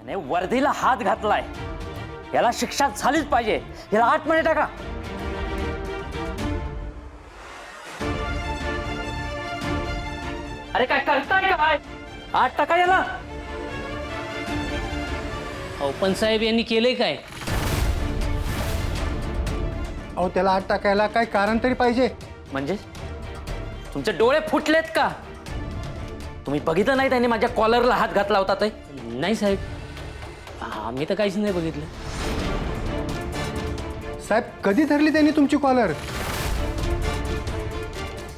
याने वर्दीला हात घातलाय, याला शिक्षा झालीच पाहिजे. याला आतमध्ये टाका. अरे काय करताय काय? आत टाका याला. अहो पण साहेब यांनी केलंय काय? अहो त्याला आत टाकायला काय कारण तरी पाहिजे. म्हणजे तुमचे डोळे फुटलेत का? तुम्ही बघितलं नाही त्यांनी माझ्या कॉलरला हात घातला होता ते? नाही साहेब, आम्ही तर काहीच नाही बघितलं. साहेब कधी धरली त्यांनी तुमची कॉलर?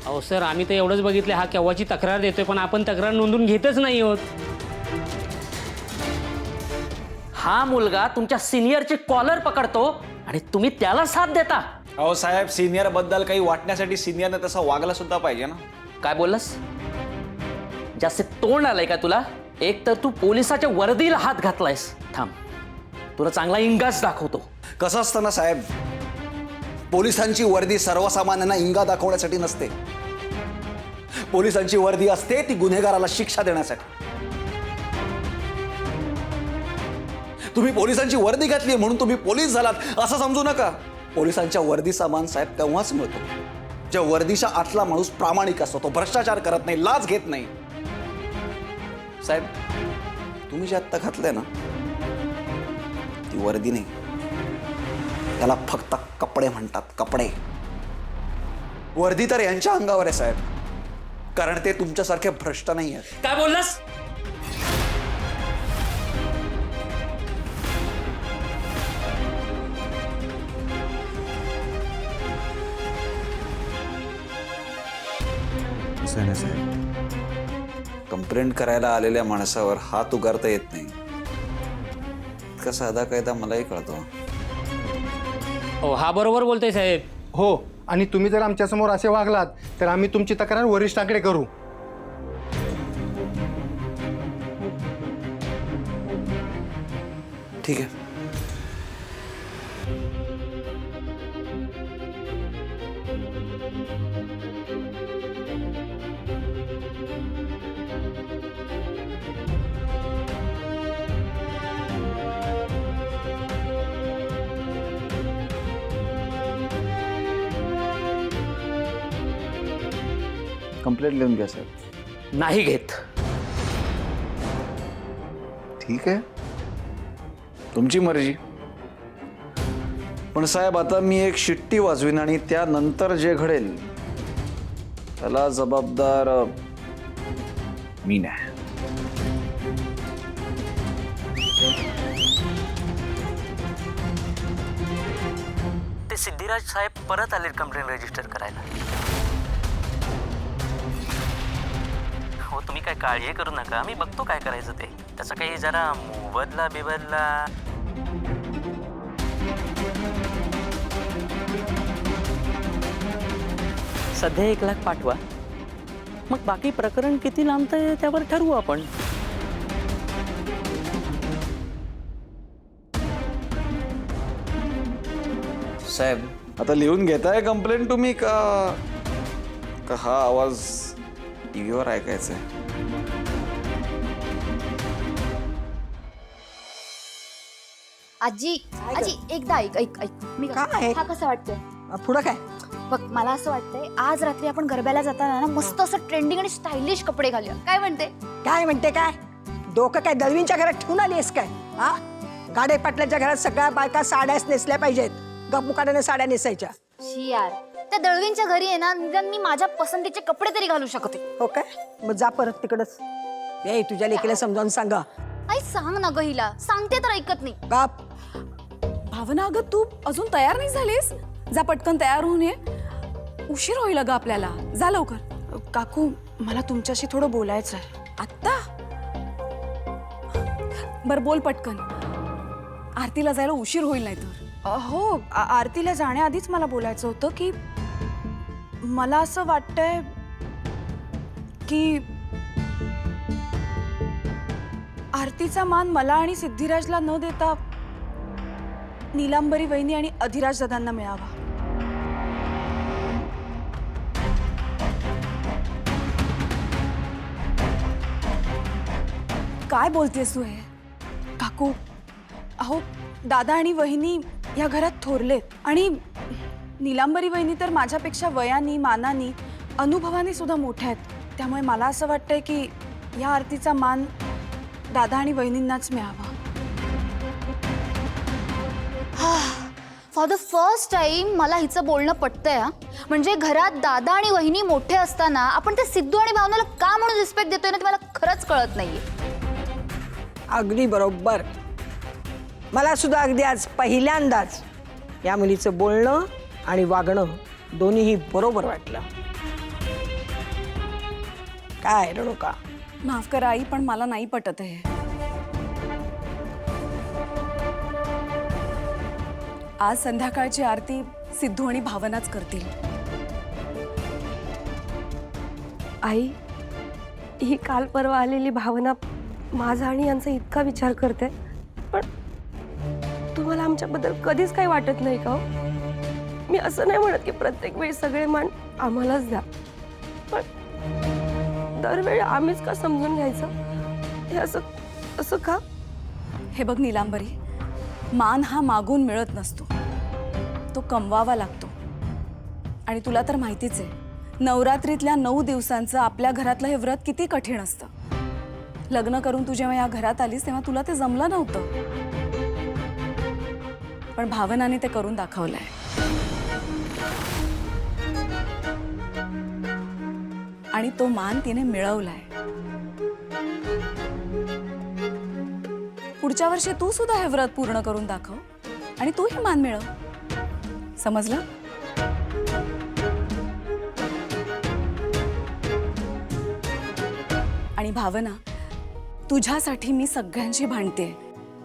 अहो सर, आम्ही तर एवढंच बघितलं, हा केव्हाची तक्रार देतोय, पण आपण तक्रार नोंदून घेतच नाही आहोत. हा मुलगा तुमच्या सिनियरची कॉलर पकडतो आणि तुम्ही त्याला साथ देता. अहो साहेब, सिनियर बद्दल काही वाटण्यासाठी सिनियरने तसा वागला सुद्धा पाहिजे ना. काय बोललास? जास्त तोंड आलंय का तुला? एक तर तू पोलिसाच्या वर्दीला हात घातलायस. थांब, तुला चांगला इंगाच दाखवतो. कसं असतं ना साहेब, पोलिसांची वर्दी सर्वसामान्यांना इंगा दाखवण्यासाठी नसते. पोलिसांची वर्दी असते ती गुन्हेगाराला शिक्षा देण्यासाठी. तुम्ही पोलिसांची वर्दी घातली म्हणून तुम्ही पोलीस झालात असं समजू नका. पोलिसांच्या वर्दीचा मान साहेब तेव्हाच मिळतो ज्या वर्दीच्या आतला माणूस प्रामाणिक असतो, तो भ्रष्टाचार करत नाही, लाच घेत नाही. साहेब, तुम्ही जे आत्ता घातलंय ना ती वर्दी नाही, त्याला फक्त कपडे म्हणतात. कपडे. वर्दी तर यांच्या अंगावर आहे साहेब, कारण ते तुमच्यासारखे भ्रष्ट नाही आहेत. काय बोललास? कंप्लेंट करायला आलेल्या माणसावर हात उगारता येत नाही इतका साधा कायदा मलाही कळतो. हो, हा बरोबर बोलतोय साहेब. हो, आणि तुम्ही जर आमच्यासमोर असे वागलात तर आम्ही तुमची तक्रार वरिष्ठांकडे करू. ठीक आहे. कंप्लेंट लिहून घ्या साहेब. नाही घेत. ठीक आहे, तुमची मर्जी. पण साहेब, आता मी एक शिट्टी वाजवीन आणि त्यानंतर जे घडेल त्याला जबाबदार मी नाही. ते सिद्धिराज साहेब परत आले कंप्लेंट रजिस्टर करायला. हो, तुम्ही काय काळजी करू नका, मी बघतो काय करायचं ते. त्याचा काही जरा मोबदला बिबदला. सध्या 1 लाख पाठवा, मग बाकी प्रकरण किती लांबतंय त्यावर ठरवू आपण. साहेब, आता लिहून घेताय कंप्लेंट तुम्ही का हा आवाज टीव्हीवर ऐकायचा आहे? आजी आजी एकदा ऐक ऐक ऐक मी काय? हा कसं वाटतंय? पुढं काय? बघ, मला असं वाटतंय आज रात्री आपण गरब्याला जाताना ना मस्त असं ट्रेंडिंग आणि स्टायलिश कपडे घालूया. काय म्हणते? काय म्हणते? काय डोकं काय दळवींच्या घरात ठेवून आलीस काय? हा, गाडे पाटलांच्या घरात सगळ्या बायका साड्याच नेसल्या पाहिजेत, गपमुकाने साड्या नेसायच्या. शी यार, त्या दळवींच्या घरी आहे ना, निदान मी माझ्या पसंतीचे कपडे तरी घालू शकते. हो काय? मग जा परत तिकडच. ए, तुझ्या लेकीला समजावून सांगा. आई सांग ना ग हिला, सांगते तर ऐकत नाही. गप. भावना, अगं तू अजून तयार नाही झालीस? जा पटकन तयार होऊन ये, उशीर होईल अगं आपल्याला. जा लवकर. काकू, मला तुमच्याशी थोडं बोलायचं आहे. आत्ता? बर बोल पटकन, आरतीला जायला उशीर होईल नाही तर. हो, आरतीला जाण्याआधीच मला बोलायचं होतं की मला असं वाटतंय की आरतीचा मान मला आणि सिद्धिराजला न देता नीलांबरी वहिनी आणि अधिराज दादांना मिळावा. काय बोलतेस तू हे? काकू, अहो दादा आणि वहिनी या घरात थोरलेत आणि नीलांबरी वहिनी तर माझ्यापेक्षा वयानी, मानानी, अनुभवाने सुद्धा मोठ्या आहेत. त्यामुळे मला असं वाटतंय की या आरतीचा मान दादा आणि वहिनींनाच मिळावा. फॉर द फर्स्ट टाइम मला हिचं बोलणं पटतंय हा. म्हणजे घरात दादा आणि वहिनी मोठे असताना आपण ते सिद्धू आणि भावनाला का म्हणून रिस्पेक्ट देतोय ना ते मला खरंच कळत नाहीये. अगदी बरोबर. मला सुद्धा अगदी आज पहिल्यांदाच या मुलीचं बोलणं आणि वागणं दोन्हीही बरोबर वाटलं. काय रेणुका? माफ करा आई, पण मला नाही पटत आहे. आज संध्याकाळची आरती सिद्धू आणि भावनाच करतील. आई, ही काल परवा आलेली भावना माझा आणि यांचा इतका विचार करते, पण तुम्हाला आमच्याबद्दल कधीच काही वाटत नाही का? मी असं नाही म्हणत की प्रत्येक वेळी सगळे मान आम्हालाच द्या, पण दरवेळी आम्हीच का समजून घ्यायचं? हे असं का? हे बघ नीलांबरी, मान हा मागून मिळत नसतो, तो कमवावा लागतो. आणि तुला तर माहितीच आहे, नवरात्रीतल्या 9 दिवसांचं आपल्या घरातलं हे व्रत किती कठीण असतं. लग्न करून तू जेव्हा या घरात आलीस तेव्हा तुला ते जमलं नव्हतं, पण भावनाने ते करून दाखवलंय. आणि तो मान तिने मिळवलाय. पुढच्या वर्षी तू सुद्धा हे व्रत पूर्ण करून दाखव आणि तूही मान मिळव. समजलं? आणि भावना, तुझ्यासाठी मी सगळ्यांशी भांडते,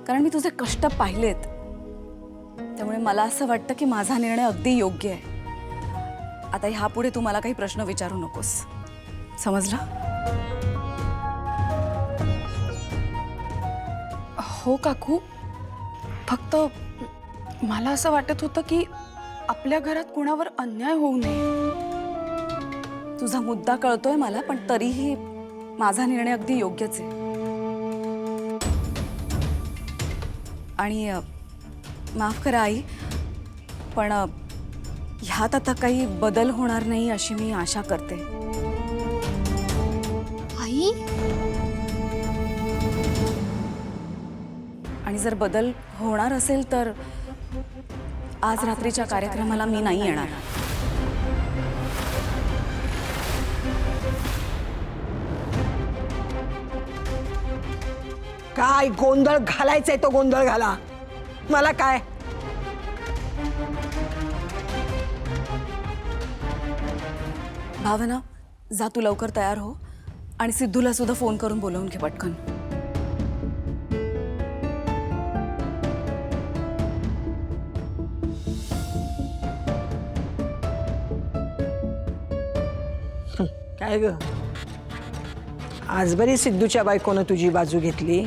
कारण मी तुझे कष्ट पाहिलेत. त्यामुळे मला असं वाटतं की माझा निर्णय अगदी योग्य आहे. आता ह्यापुढे तू मला काही प्रश्न विचारू नकोस. समजलं? हो काकू, फक्त मला असं वाटत होतं की आपल्या घरात कुणावर अन्याय होऊ नये. तुझा मुद्दा कळतोय मला, पण तरीही माझा निर्णय अगदी योग्यच आहे. आणि माफ करा आई, पण ह्यात आता काही बदल होणार नाही अशी मी आशा करते. आई, आणि जर बदल होणार असेल तर आज रात्रीच्या कार्यक्रमाला मी नाही येणार. काय गोंधळ घालायचाय तो गोंधळ घाला, मला काय. भावना, जा तू लवकर तयार हो आणि सिद्धूला सुद्धा फोन करून बोलवून घे पटकन. काय ग, आज बरी सिद्धूच्या बायकोनं तुझी बाजू घेतली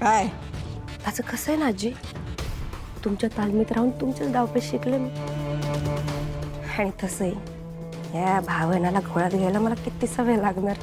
काय? त्याचं कसं आहे ना आजी, तुमच्या तालमीत राहून तुमचेच डावपेच शिकले मी. आणि तसंही या भावनाला घोळात घ्यायला मला कितीसा वेळ लागणार.